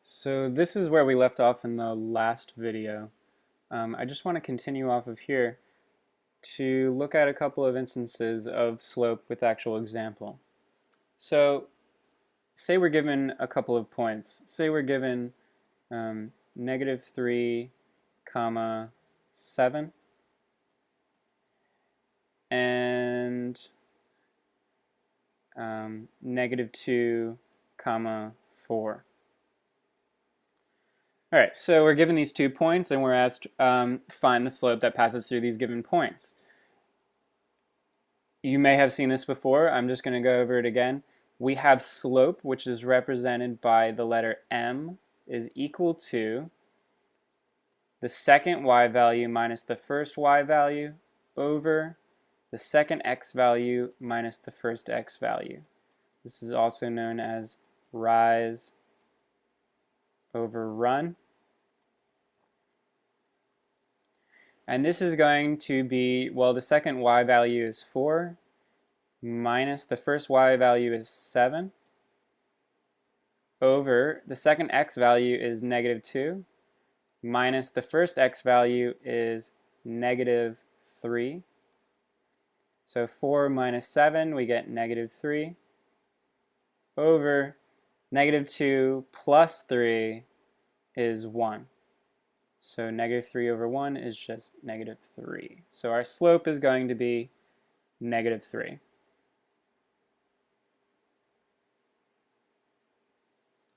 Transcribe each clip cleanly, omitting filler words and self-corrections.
So this is where we left off in the last video. I just want to continue off of here to look at a couple of instances of slope with actual example. So say we're given a couple of points. Say we're given -3, comma 7 and -2, comma 4. All right, so we're given these 2 points and we're asked find the slope that passes through these given points. You may have seen this before. I'm just going to go over it again. We have slope, which is represented by the letter m, is equal to the second y value minus the first y value over the second x value minus the first x value. This is also known as rise over run. And this is going to be, well, the second y value is 4 minus the first y value is 7 over the second x value is -2 minus the first x value is -3. So 4 minus 7, we get -3 over -2 plus 3 is 1. So -3 over 1 is just -3. So our slope is going to be -3.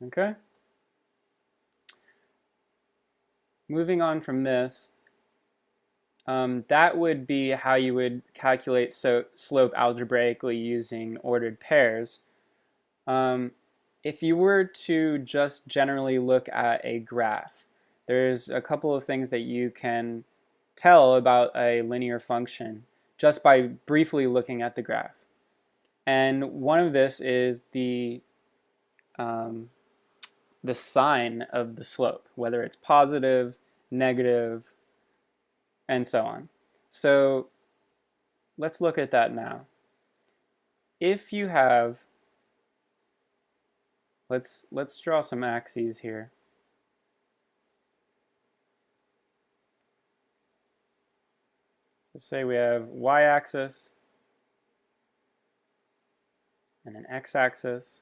Okay? Moving on from this, that would be how you would calculate slope algebraically using ordered pairs. If you were to just generally look at a graph, there's a couple of things that you can tell about a linear function just by briefly looking at the graph. And one of this is the sign of the slope, whether it's positive, negative, and so on. So let's look at that now. If you have, let's draw some axes here. So say we have y-axis and an x-axis.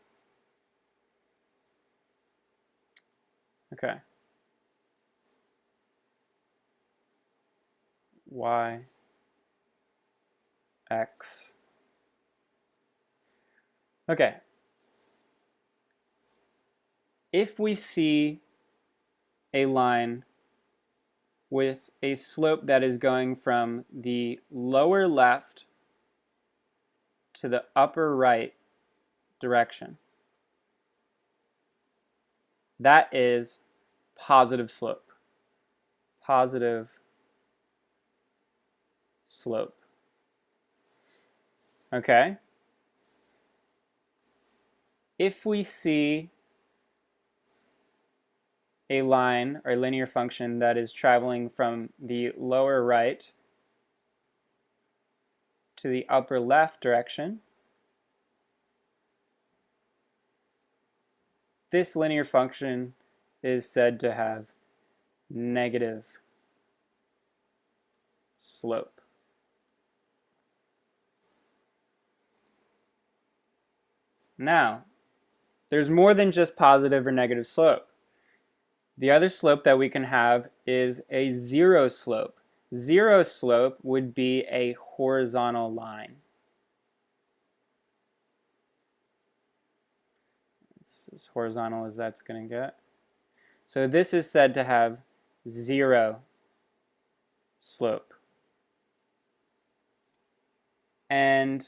Okay. Y, X. Okay. If we see a line with a slope that is going from the lower left to the upper right direction, that is positive slope. Positive slope. Okay? If we see a line or linear function that is traveling from the lower right to the upper left direction, this linear function is said to have negative slope. Now, there's more than just positive or negative slope. The other slope that we can have is a zero slope. Zero slope would be a horizontal line. It's as horizontal as that's going to get. So this is said to have zero slope. And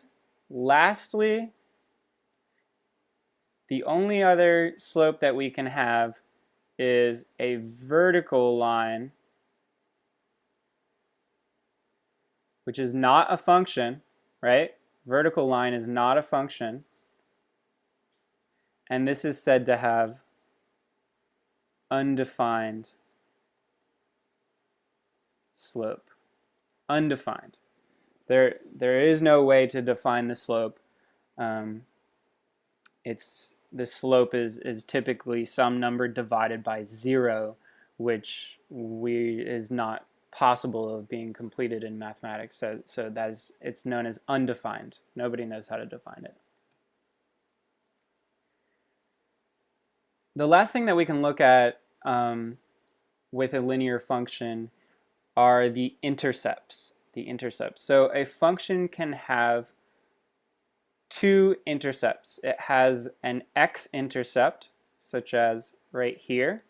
lastly, the only other slope that we can have is a vertical line, which is not a function, right? Vertical line is not a function. And this is said to have undefined slope. Undefined. There is no way to define the slope. It's the slope is typically some number divided by 0, which is not possible of being completed in mathematics. So it's known as undefined. Nobody knows how to define it. The last thing that we can look at with a linear function are the intercepts. So a function can have two intercepts. It has an x-intercept, such as right here,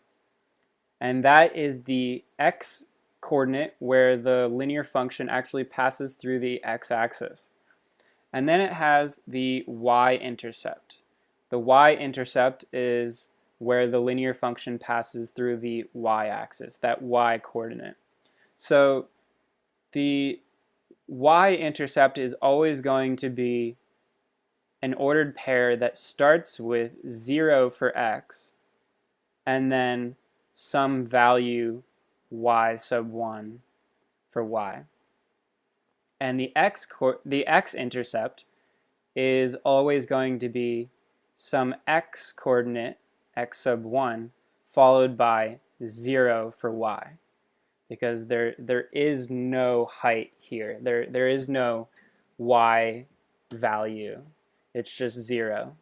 and that is the x-coordinate where the linear function actually passes through the x-axis. And then it has the y-intercept. The y-intercept is where the linear function passes through the y-axis, that y-coordinate. So the y-intercept is always going to be an ordered pair that starts with 0 for x and then some value y sub 1 for y. And the x-intercept is always going to be some x-coordinate, x sub 1, followed by 0 for y. Because there is no height here. There is no y value. It's just 0.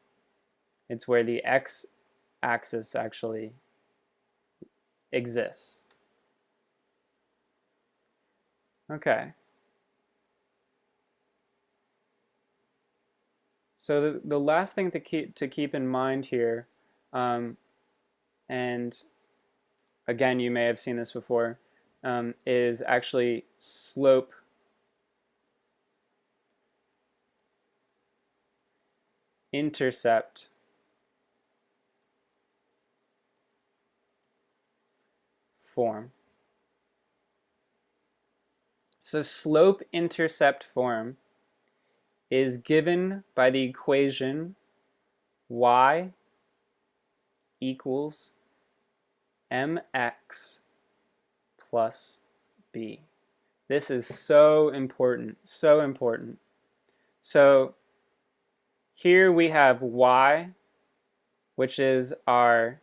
It's where the x-axis actually exists. Okay. So the last thing to keep in mind here, and again, you may have seen this before, is actually slope intercept form. So slope intercept form is given by the equation y equals mx plus b. This is so important, so important. So here we have y, which is our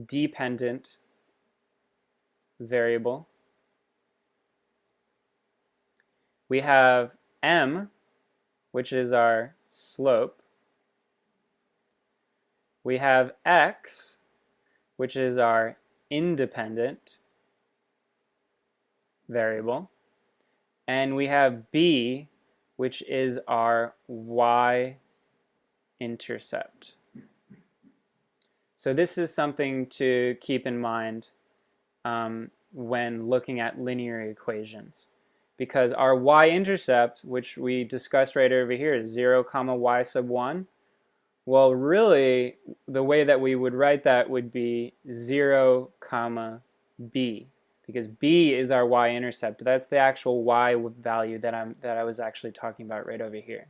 dependent variable. We have m, which is our slope. We have x, which is our independent variable. And we have b, which is our y-intercept. So this is something to keep in mind when looking at linear equations. Because our y-intercept, which we discussed right over here, is 0 comma y sub 1. Well, really, the way that we would write that would be 0 comma b. Because b is our y-intercept. That's the actual y value that I was actually talking about right over here.